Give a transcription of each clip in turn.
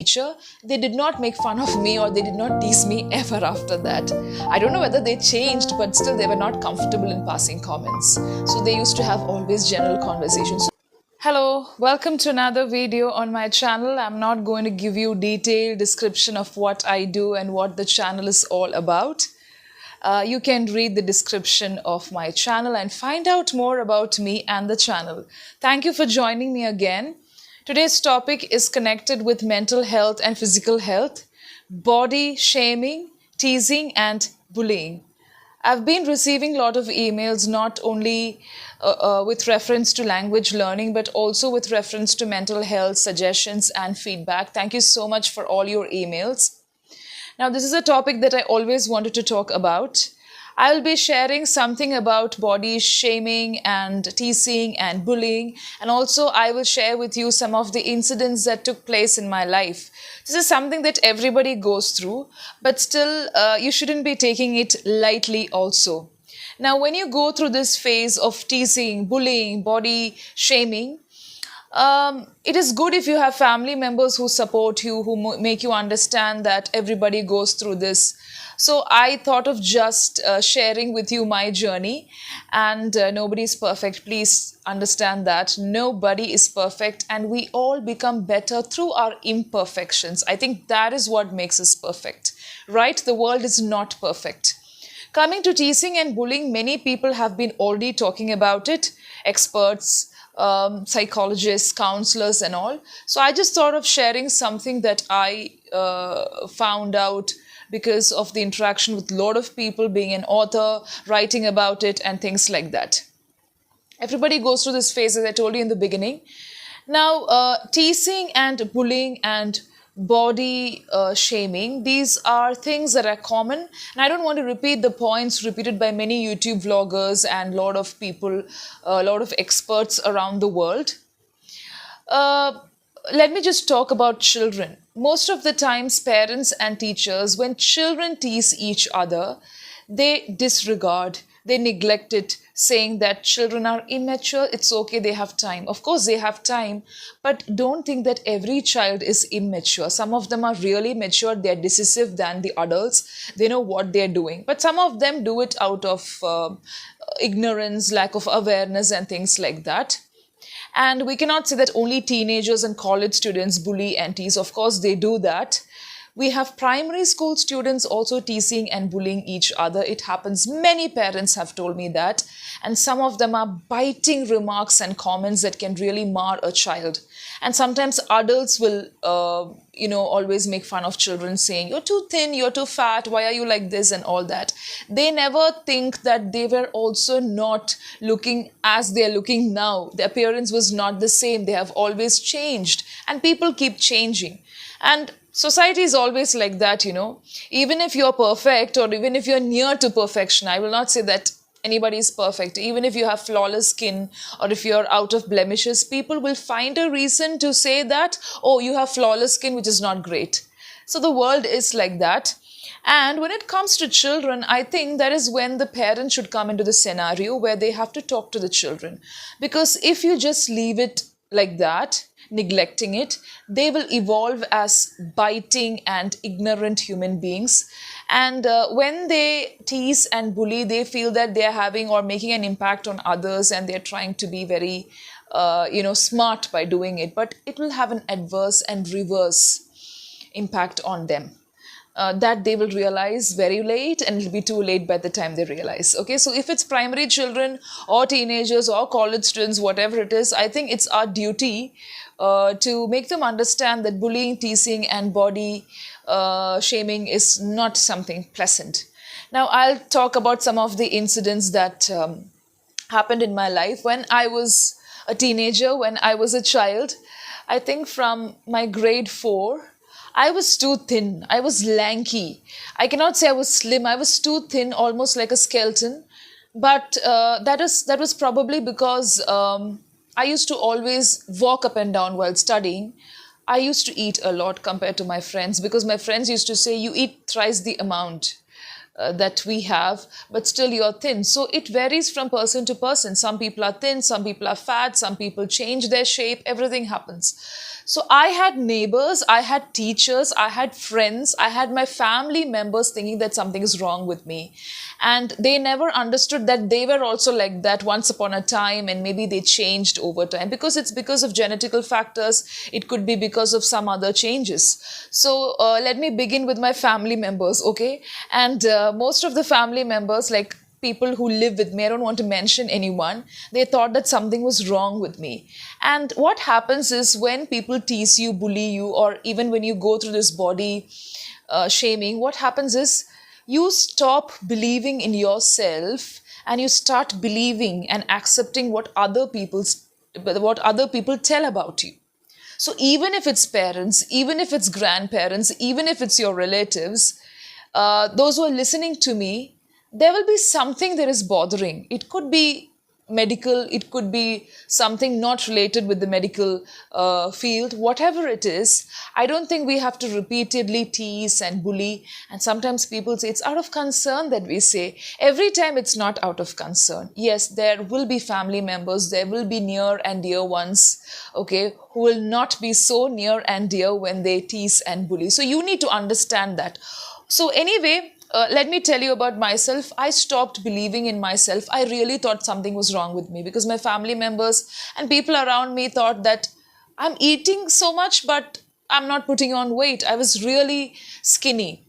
teacher, they did not make fun of me or they did not tease me ever after that. I don't know whether they changed, but still they were not comfortable in passing comments. So they used to have always general conversations. Hello, welcome to another video on my channel. I'm not going to give you detailed description of what I do and what the channel is all about. You can read the description of my channel and find out more about me and the channel. Thank you for joining me again. Today's topic is connected with mental health and physical health, body shaming, teasing and bullying. I've been receiving a lot of emails not only with reference to language learning but also with reference to mental health suggestions and feedback. Thank you so much for all your emails. Now, this is a topic that I always wanted to talk about. I will be sharing something about body shaming and teasing and bullying, and also I will share with you some of the incidents that took place in my life. This is something that everybody goes through, but still you shouldn't be taking it lightly also. Now, when you go through this phase of teasing, bullying, body shaming, it is good if you have family members who support you, who make you understand that everybody goes through this. So I thought of just sharing with you my journey, and nobody is perfect. Please understand that nobody is perfect, and we all become better through our imperfections. I think that is what makes us perfect, right? The world is not perfect. Coming to teasing and bullying, many people have been already talking about it, experts, psychologists, counselors and all. So I just thought of sharing something that I found out because of the interaction with a lot of people, being an author, writing about it and things like that. Everybody goes through this phase, as I told you in the beginning. Now, teasing and bullying and body shaming, these are things that are common, and I don't want to repeat the points repeated by many YouTube vloggers and a lot of people, a lot of experts around the world. Let me just talk about children. Most of the times, parents and teachers, when children tease each other, they disregard, they neglect it, saying that children are immature, it's okay, they have time. Of course, they have time, but don't think that every child is immature. Some of them are really mature, they're decisive than the adults, they know what they're doing. But some of them do it out of ignorance, lack of awareness and things like that. And we cannot say that only teenagers and college students bully and tease. Of course, they do that. We have primary school students also teasing and bullying each other. It happens. Many parents have told me that. And some of them are biting remarks and comments that can really mar a child. And sometimes adults will, always make fun of children, saying, you're too thin, you're too fat, why are you like this and all that. They never think that they were also not looking as they're looking now. The appearance was not the same. They have always changed. And people keep changing. And society is always like that, Even if you're perfect or even if you're near to perfection, I will not say that anybody is perfect. Even if you have flawless skin or if you're out of blemishes, people will find a reason to say that, oh, you have flawless skin, which is not great. So the world is like that. And when it comes to children, I think that is when the parents should come into the scenario where they have to talk to the children. Because if you just leave it like that, neglecting it, they will evolve as biting and ignorant human beings. And when they tease and bully, they feel that they are having or making an impact on others, and they're trying to be very, smart by doing it. But it will have an adverse and reverse impact on them. That they will realize very late, and it'll be too late by the time they realize. Okay, so if it's primary children or teenagers or college students, whatever it is, I think it's our duty to make them understand that bullying, teasing and body shaming is not something pleasant. Now, I'll talk about some of the incidents that happened in my life when I was a teenager, when I was a child. I think from my grade 4, I was too thin. I was lanky. I cannot say I was slim. I was too thin, almost like a skeleton. But that was probably because I used to always walk up and down while studying. I used to eat a lot compared to my friends, because my friends used to say, you eat thrice the amount. that we have, but still you're thin. So it varies from person to person. Some people are thin, some people are fat, some people change their shape, everything happens. So I had neighbors, I had teachers, I had friends, I had my family members thinking that something is wrong with me. And they never understood that they were also like that once upon a time, and maybe they changed over time, because it's because of genetical factors. It could be because of some other changes. So let me begin with my family members, okay? And most of the family members, like people who live with me, I don't want to mention anyone, they thought that something was wrong with me. And what happens is, when people tease you, bully you, or even when you go through this body shaming, what happens is you stop believing in yourself, and you start believing and accepting what other people tell about you. So even if it's parents, even if it's grandparents, even if it's your relatives, those who are listening to me, there will be something that is bothering. It could be medical, it could be something not related with the medical field, whatever it is. I don't think we have to repeatedly tease and bully. And sometimes people say it's out of concern that we say. Every time it's not out of concern. Yes, there will be family members, there will be near and dear ones, okay, who will not be so near and dear when they tease and bully. So you need to understand that. So anyway, let me tell you about myself. I stopped believing in myself. I really thought something was wrong with me, because my family members and people around me thought that I'm eating so much, but I'm not putting on weight. I was really skinny.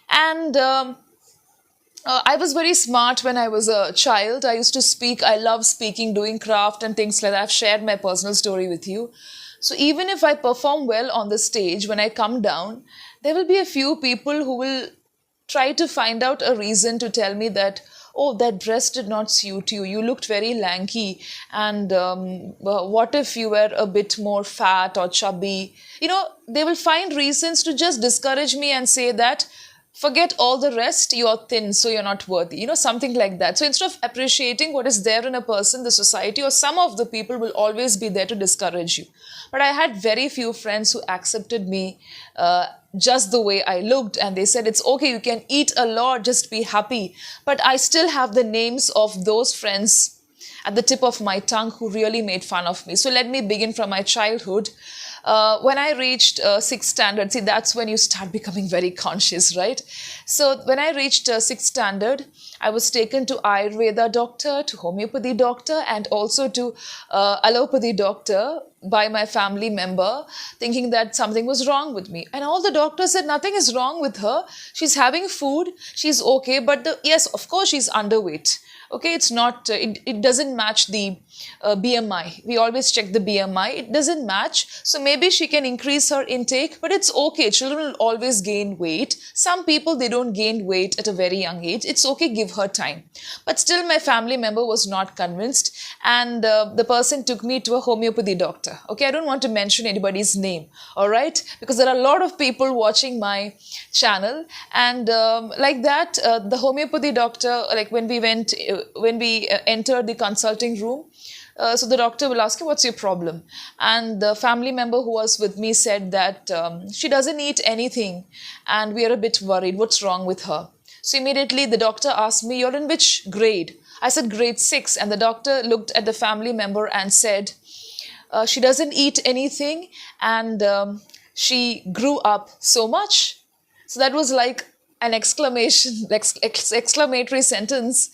And I was very smart when I was a child. I used to speak. I love speaking, doing craft and things like that. I've shared my personal story with you. So even if I perform well on the stage, when I come down, there will be a few people who will try to find out a reason to tell me that, oh, that dress did not suit you. You looked very lanky. And what if you were a bit more fat or chubby? They will find reasons to just discourage me and say that, forget all the rest, you're thin, so you're not worthy. Something like that. So instead of appreciating what is there in a person, the society or some of the people will always be there to discourage you. But I had very few friends who accepted me just the way I looked, and they said, it's okay, you can eat a lot, just be happy. But I still have the names of those friends at the tip of my tongue who really made fun of me. So let me begin from my childhood. When I reached 6th standard, see, that's when you start becoming very conscious, right? So when I reached 6th standard, I was taken to Ayurveda doctor, to homeopathy doctor, and also to allopathy doctor by my family member, thinking that something was wrong with me. And all the doctors said nothing is wrong with her. She's having food, she's okay, but yes, of course, she's underweight. Okay, it's not, it doesn't match the BMI. We always check the BMI. It doesn't match. So maybe she can increase her intake, but it's okay. Children will always gain weight. Some people, they don't gain weight at a very young age. It's okay, give her time. But still, my family member was not convinced. And the person took me to a homeopathy doctor. Okay, I don't want to mention anybody's name, all right? Because there are a lot of people watching my channel. And like that, the homeopathy doctor, like when we entered the consulting room, so the doctor will ask you, what's your problem? And the family member who was with me said that she doesn't eat anything and we are a bit worried. What's wrong with her? So immediately the doctor asked me, you're in which grade? I said grade 6. And the doctor looked at the family member and said, she doesn't eat anything and she grew up so much. So that was like an exclamatory sentence,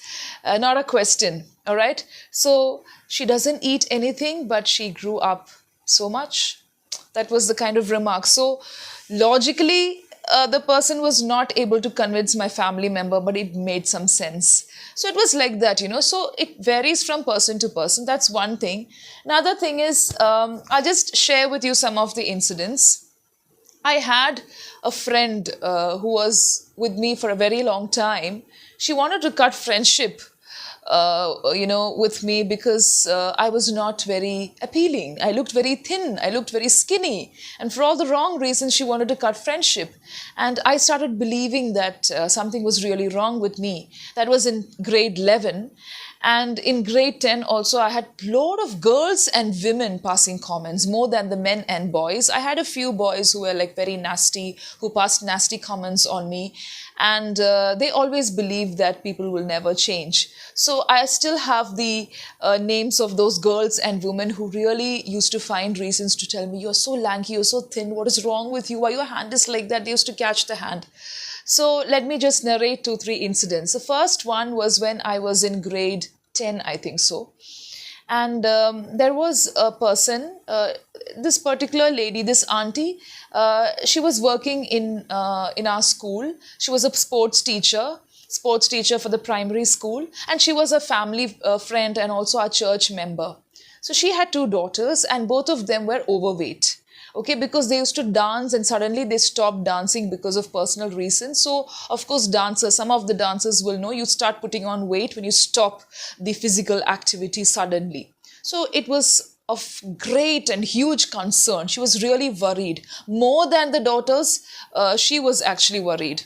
not a question. All right. So she doesn't eat anything, but she grew up so much. That was the kind of remark. So logically, the person was not able to convince my family member, but it made some sense. So it was like that, So it varies from person to person. That's one thing. Another thing is, I'll just share with you some of the incidents. I had a friend who was with me for a very long time. She wanted to cut friendship, with me because I was not very appealing. I looked very thin. I looked very skinny. And for all the wrong reasons, she wanted to cut friendship. And I started believing that something was really wrong with me. That was in grade 11. And in grade 10 also, I had a lot of girls and women passing comments more than the men and boys. I had a few boys who were like very nasty, who passed nasty comments on me. And they always believe that people will never change. So I still have the names of those girls and women who really used to find reasons to tell me, you're so lanky, you're so thin, what is wrong with you? Why your hand is like that? They used to catch the hand. So let me just narrate two, three incidents. The first one was when I was in grade 10, I think so. And there was a person, this particular lady, this auntie, she was working in our school. She was a sports teacher for the primary school, and she was a family friend and also a church member. So she had two daughters, and both of them were overweight. Okay, because they used to dance and suddenly they stopped dancing because of personal reasons. So of course dancers, some of the dancers will know, you start putting on weight when you stop the physical activity suddenly. So it was of great and huge concern. She was really worried more than the daughters. She was actually worried,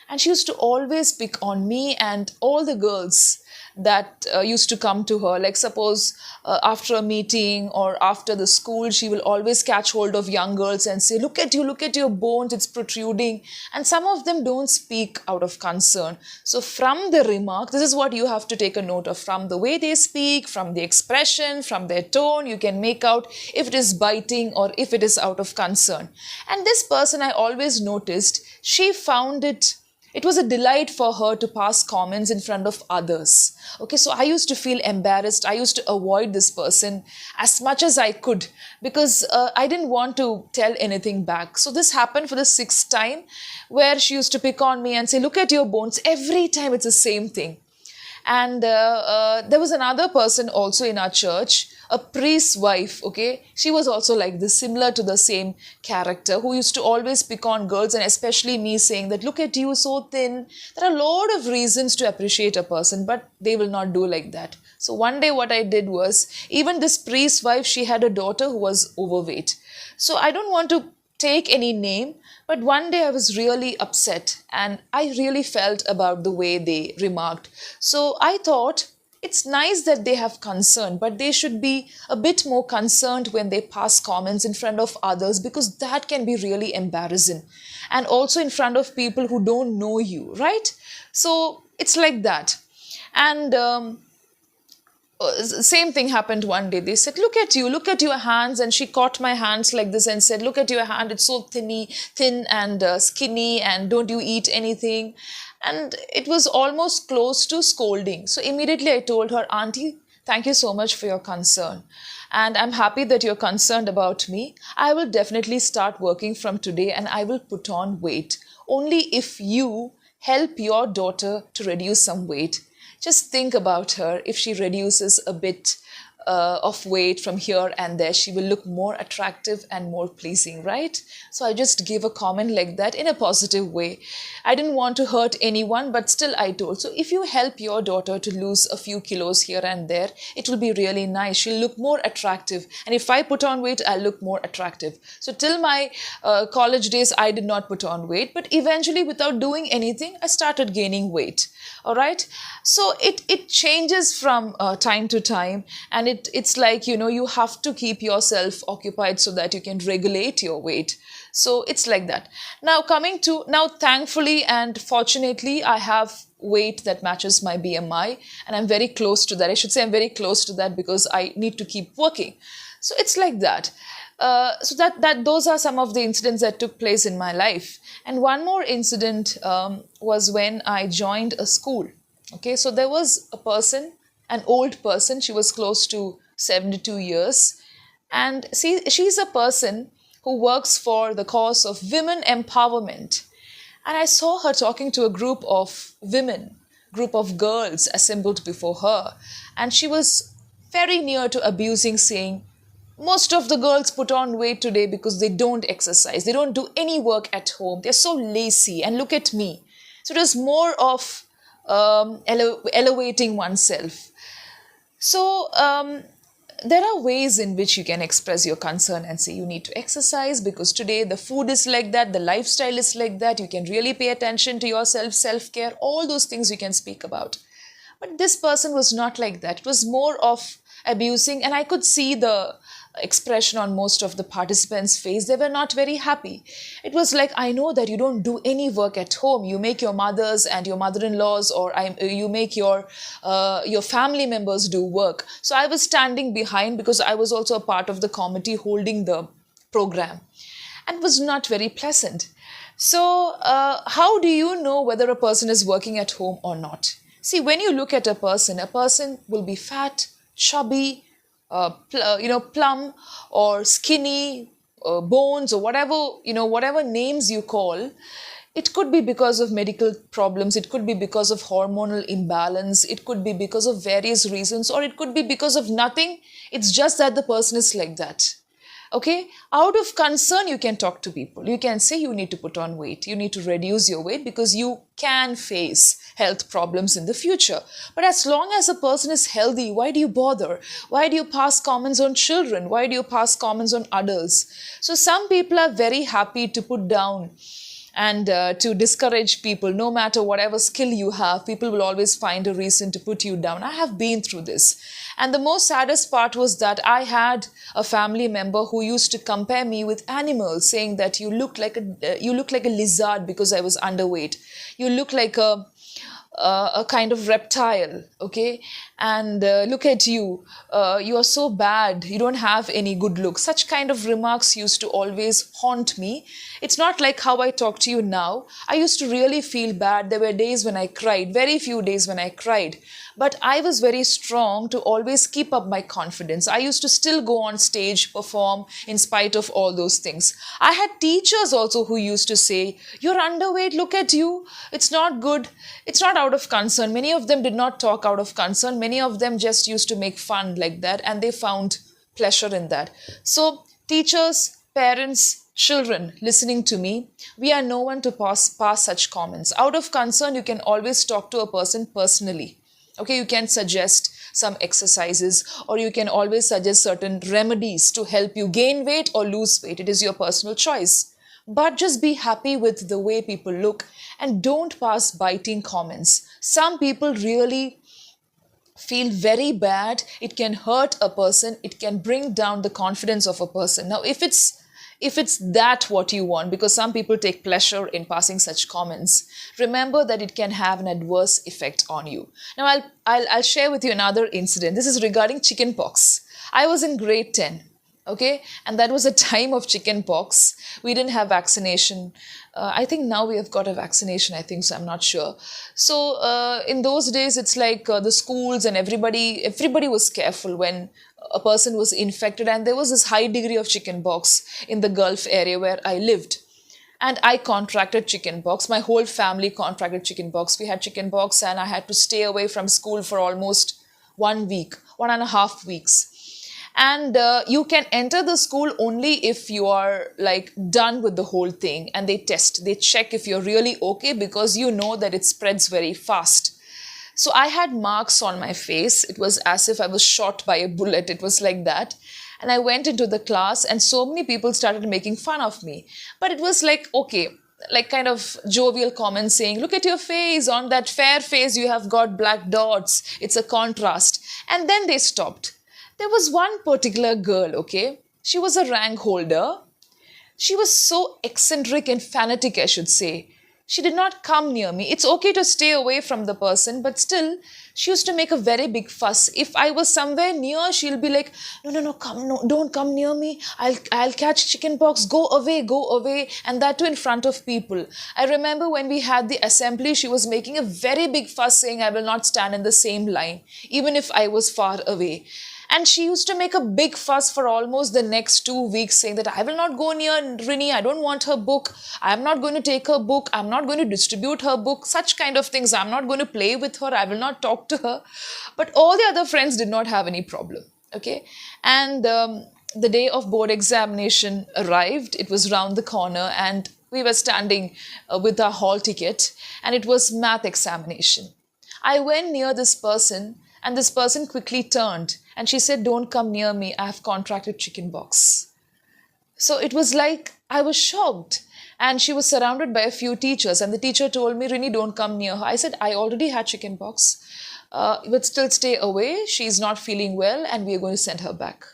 and she used to always pick on me and all the girls that used to come to her. Like suppose after a meeting or after the school, she will always catch hold of young girls and say, look at your bones, it's protruding. And some of them don't speak out of concern. So from the remark, this is what you have to take a note of. From the way they speak, from the expression, from their tone, you can make out if it is biting or if it is out of concern. And this person, I always noticed, she found it was a delight for her to pass comments in front of others. Okay, so I used to feel embarrassed. I used to avoid this person as much as I could because I didn't want to tell anything back. So this happened for the sixth time, where she used to pick on me and say, look at your bones. Every time it's the same thing. And there was another person also in our church, a priest's wife, okay? She was also like this, similar to the same character, who used to always pick on girls, and especially me, saying that, look at you, so thin. There are a lot of reasons to appreciate a person, but they will not do like that. So one day what I did was, even this priest's wife, she had a daughter who was overweight. So I don't want to take any name, but one day I was really upset and I really felt about the way they remarked. So I thought, it's nice that they have concern, but they should be a bit more concerned when they pass comments in front of others, because that can be really embarrassing. And also in front of people who don't know you, right? So it's like that. And same thing happened one day. They said, look at your hands. And she caught my hands like this and said, look at your hand, it's so thin and skinny, and don't you eat anything? And it was almost close to scolding. So immediately I told her, Auntie, thank you so much for your concern. And I'm happy that you're concerned about me. I will definitely start working from today and I will put on weight. Only if you help your daughter to reduce some weight. Just think about her. If she reduces a bit of weight from here and there, she will look more attractive and more pleasing, right? So I just gave a comment like that in a positive way. I didn't want to hurt anyone, but still I told. So if you help your daughter to lose a few kilos here and there, it will be really nice. She'll look more attractive. And if I put on weight, I'll look more attractive. So till my college days, I did not put on weight, but eventually without doing anything, I started gaining weight. All right. So it changes from time to time, and it's like, you have to keep yourself occupied so that you can regulate your weight. So it's like that. Now thankfully and fortunately, I have weight that matches my BMI, and I'm very close to that. I should say I'm very close to that because I need to keep working. So it's like that. So that those are some of the incidents that took place in my life. And one more incident was when I joined a school. Okay, so there was a person, an old person. She was close to 72 years. And see, she's a person who works for the cause of women empowerment. And I saw her talking to a group of women, group of girls assembled before her. And she was very near to abusing, saying, most of the girls put on weight today because they don't exercise. They don't do any work at home. They're so lazy. And look at me. So it was more of elevating oneself. So there are ways in which you can express your concern and say you need to exercise because today the food is like that, the lifestyle is like that. You can really pay attention to yourself, self-care, all those things you can speak about. But this person was not like that. It was more of abusing, and I could see the expression on most of the participants' face. They were not very happy. It was like, I know that you don't do any work at home. You make your mothers and your mother-in-laws, or you make your family members do work. So I was standing behind because I was also a part of the committee holding the program, and was not very pleasant. So, how do you know whether a person is working at home or not? See, when you look at a person will be fat, chubby, plump, or skinny, bones, or whatever, whatever names you call. It could be because of medical problems, it could be because of hormonal imbalance, it could be because of various reasons, or it could be because of nothing. It's just that the person is like that. Okay, out of concern, you can talk to people. You can say you need to put on weight, you need to reduce your weight because you can face health problems in the future. But as long as a person is healthy, why do you bother? Why do you pass comments on children? Why do you pass comments on adults? So some people are very happy to put down and to discourage people. No matter whatever skill you have, people will always find a reason to put you down. I have been through this, and the most saddest part was that I had a family member who used to compare me with animals, saying that you look like a lizard because I was underweight. You look like a kind of reptile, okay? And look at you, you are so bad, you don't have any good looks. Such kind of remarks used to always haunt me. It's not like how I talk to you now. I used to really feel bad. There were days when I cried, very few days when I cried. But I was very strong to always keep up my confidence. I used to still go on stage, perform in spite of all those things. I had teachers also who used to say, "You're underweight, look at you. It's not good." It's not out of concern. Many of them did not talk out of concern. Many of them just used to make fun like that, and they found pleasure in that. So, teachers, parents, children listening to me, we are no one to pass such comments. Out of concern, you can always talk to a person personally. Okay, you can suggest some exercises, or you can always suggest certain remedies to help you gain weight or lose weight. It is your personal choice. But just be happy with the way people look and don't pass biting comments. Some people really feel very bad. It can hurt a person. It can bring down the confidence of a person. Now, if it's that what you want, because some people take pleasure in passing such comments, remember that it can have an adverse effect on you. Now, I'll share with you another incident. This is regarding chicken pox. I was in grade 10. Okay, and that was a time of chicken pox. We didn't have vaccination. I think now we have got a vaccination, I think, so I'm not sure. So in those days, it's like the schools and everybody was careful when a person was infected, and there was this high degree of chicken pox in the Gulf area where I lived. And I contracted chicken pox. My whole family contracted chicken pox. We had chicken pox, and I had to stay away from school for almost 1 week, 1.5 weeks. And you can enter the school only if you are like done with the whole thing, and they check if you're really okay, because you know that it spreads very fast. So I had marks on my face. It was as if I was shot by a bullet. It was like that. And I went into the class, and so many people started making fun of me. But it was like, okay, like kind of jovial comments saying, "Look at your face, on that fair face you have got black dots. It's a contrast." And then they stopped. There was one particular girl, okay? She was a rank holder. She was so eccentric and fanatic, I should say. She did not come near me. It's okay to stay away from the person, but still, she used to make a very big fuss. If I was somewhere near, she'll be like, "No, no, no, no, don't come near me. I'll catch chickenpox. Go away, go away." And that too in front of people. I remember when we had the assembly, she was making a very big fuss saying, "I will not stand in the same line, even if I was far away." And she used to make a big fuss for almost the next 2 weeks, saying that, "I will not go near Rini. I don't want her book. I'm not going to take her book. I'm not going to distribute her book." Such kind of things. "I'm not going to play with her. I will not talk to her." But all the other friends did not have any problem. Okay. And the day of board examination arrived. It was round the corner, and we were standing with our hall ticket, and it was math examination. I went near this person, and this person quickly turned, and she said, "Don't come near me. I have contracted chickenpox." So it was like I was shocked. And she was surrounded by a few teachers, and the teacher told me, "Rini, don't come near her." I said, "I already had chickenpox." but still stay away. She's not feeling well, and we are going to send her back.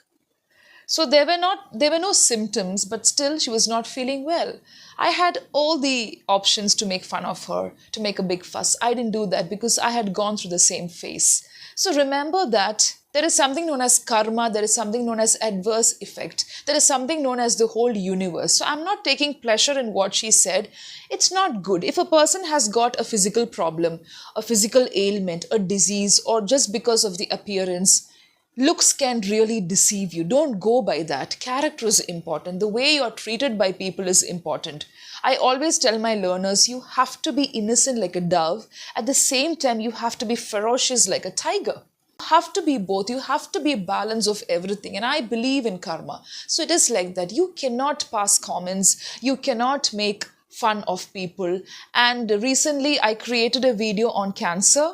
So there were no symptoms, but still she was not feeling well. I had all the options to make fun of her, to make a big fuss. I didn't do that because I had gone through the same phase. So remember that there is something known as karma, there is something known as adverse effect, there is something known as the whole universe. So I'm not taking pleasure in what she said. It's not good. If a person has got a physical problem, a physical ailment, a disease, or just because of the appearance, looks can really deceive you. Don't go by that. Character is important. The way you're treated by people is important. I always tell my learners, you have to be innocent like a dove. At the same time, you have to be ferocious like a tiger. You have to be both. You have to be a balance of everything. And I believe in karma. So it is like that. You cannot pass comments. You cannot make fun of people. And recently, I created a video on cancer.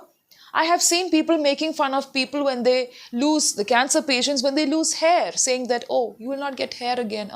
I have seen people making fun of people when they lose, the cancer patients, when they lose hair, saying that, oh, you will not get hair again.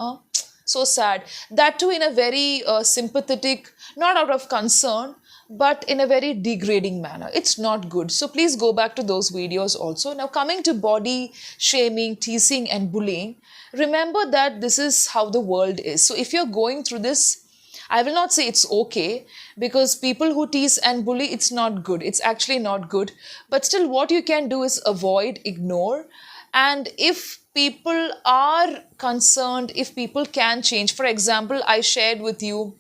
So sad. That too in a very sympathetic, not out of concern, but in a very degrading manner. It's not good. So please go back to those videos also. Now, coming to body shaming, teasing, and bullying, remember that this is how the world is. So if you're going through this, I will not say it's okay, because people who tease and bully, it's not good. It's actually not good. But still, what you can do is avoid, ignore. And if people are concerned, if people can change, for example, I shared with you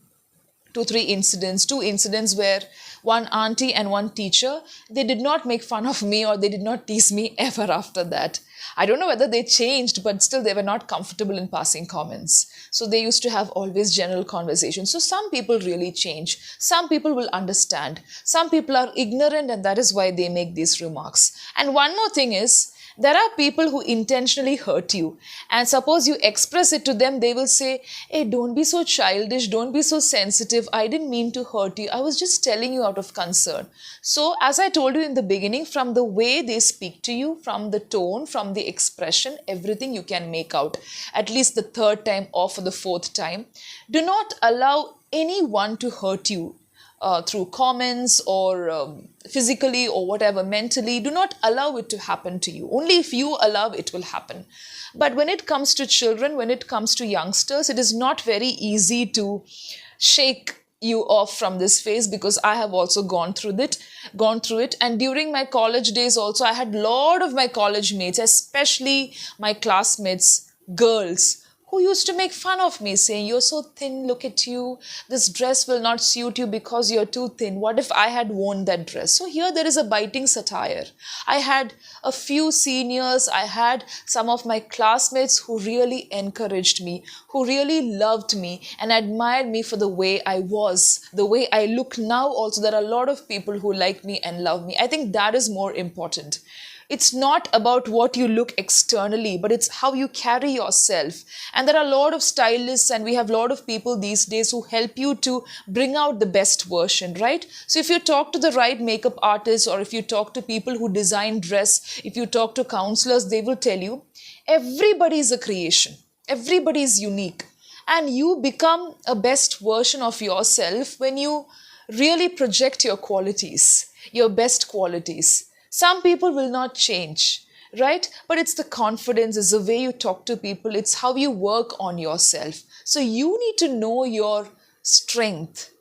two incidents where one auntie and one teacher, they did not make fun of me or they did not tease me ever after that. I don't know whether they changed, but still they were not comfortable in passing comments. So they used to have always general conversations. So some people really change. Some people will understand. Some people are ignorant, and that is why they make these remarks. And one more thing is, there are people who intentionally hurt you. And suppose you express it to them, they will say, hey, don't be so childish, don't be so sensitive. I didn't mean to hurt you. I was just telling you out of concern. So as I told you in the beginning, from the way they speak to you, from the tone, from the expression, everything you can make out, at least the third time or for the fourth time. Do not allow anyone to hurt you. Through comments or physically or whatever, mentally. Do not allow it to happen to you. Only if you allow, it will happen. But when it comes to children, when it comes to youngsters, it is not very easy to shake you off from this phase, because I have also gone through it. And during my college days also, I had a lot of my college mates, especially my classmates, girls, who used to make fun of me, saying, you're so thin, look at you, this dress will not suit you because you're too thin. What if I had worn that dress? So here there is a biting satire. I had a few seniors, I had some of my classmates who really encouraged me, who really loved me and admired me for the way I was, the way I look now. Also, there are a lot of people who like me and love me. I think that is more important. It's not about what you look externally, but it's how you carry yourself. And there are a lot of stylists, and we have a lot of people these days who help you to bring out the best version, right? So if you talk to the right makeup artists, or if you talk to people who design dress, if you talk to counselors, they will tell you everybody is a creation. Everybody is unique. And you become a best version of yourself when you really project your qualities, your best qualities. Some people will not change, right? But it's the confidence, it's the way you talk to people, it's how you work on yourself. So you need to know your strength.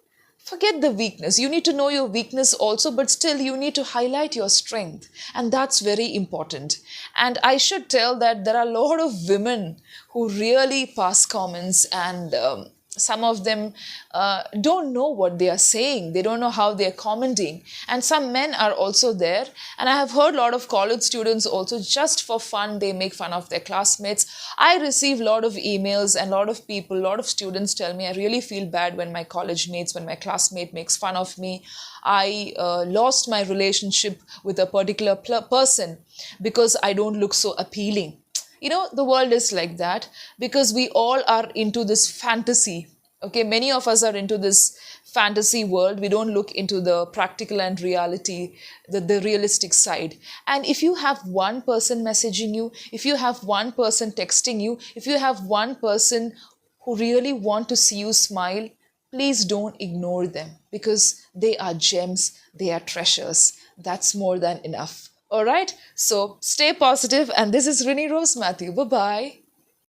Forget the weakness. You need to know your weakness also, but still you need to highlight your strength. And that's very important. And I should tell that there are a lot of women who really pass comments, and some of them don't know what they are saying. They don't know how they are commenting. And some men are also there. And I have heard a lot of college students also, just for fun, they make fun of their classmates. I receive a lot of emails, and a lot of people, a lot of students tell me, I really feel bad when my college mates, when my classmate makes fun of me. I lost my relationship with a particular person because I don't look so appealing. You know, the world is like that because we all are into this fantasy. Okay, many of us are into this fantasy world. We don't look into the practical and reality, the realistic side. And if you have one person messaging you, if you have one person texting you, if you have one person who really want to see you smile, please don't ignore them, because they are gems, they are treasures. that's more than enough. All right, so stay positive, and this is Rini Rose Matthew. Bye bye.